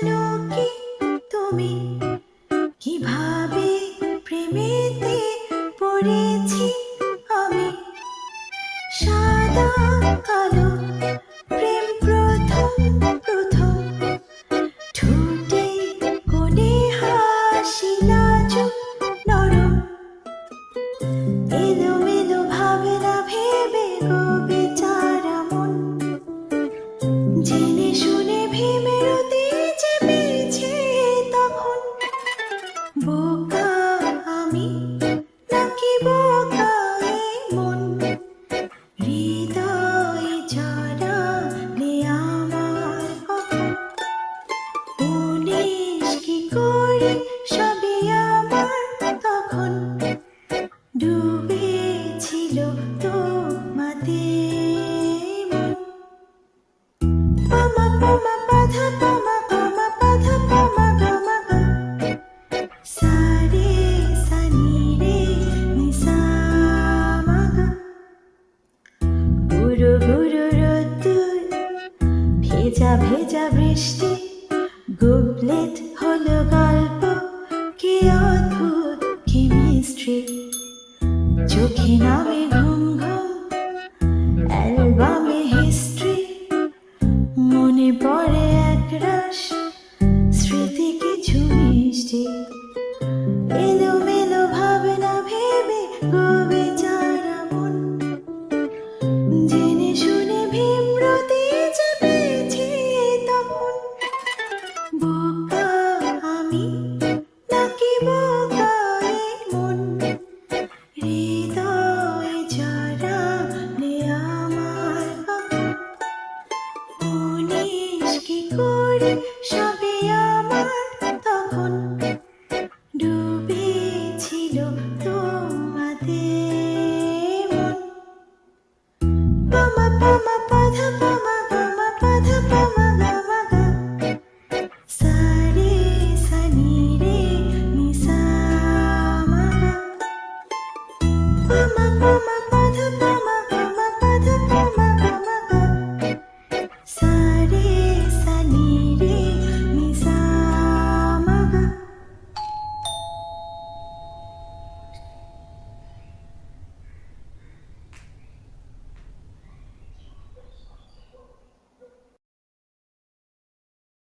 জানো কি তুমি কিভাবে প্রেমেতে পড়েছি আমি? সাদা কালো প্রেম প্রথম প্রথম, ঠোঁটে কোণে হাসি লাজুক নরম, এলোমেলো ভাবনা ভেবে গো বেচারা মন, জেনে শুনে ভীমেরতি চেপেছে তখন। বোকা আমি নাকি বোকা এই মন, হৃদয়ে জড়ালে আমার কখন। উনিশ কি করে সবই আমার তখন, ডুবেছিল তোমাতে মন। পামা পামা পাধা পামা পামা পাধা পামা গামা গা, সারে সানি রে নি সা মা গা। গুরু গুরু রোদ্দুর, ভেজা ভেজা বৃষ্টি, গুবলেট হলো গল্প, কি অদ্ভুত কেমিস্ট্রি। চোখে নামে ঘুম ঘুম, অ্যালবামে হিস্ট্রি, মনে পড়ে একরাশ স্মৃতি কিছু মিষ্টি। এলোমেলো ভাবনা ভেবে গো বেচারা মন, জেনে শুনে ভীমরতি চেপেছে তখন। বোকা আমি নাকি বোকা এই মন, হৃদয়ে জড়ালে আমার কখন। উনিশ কি করে সবই আমার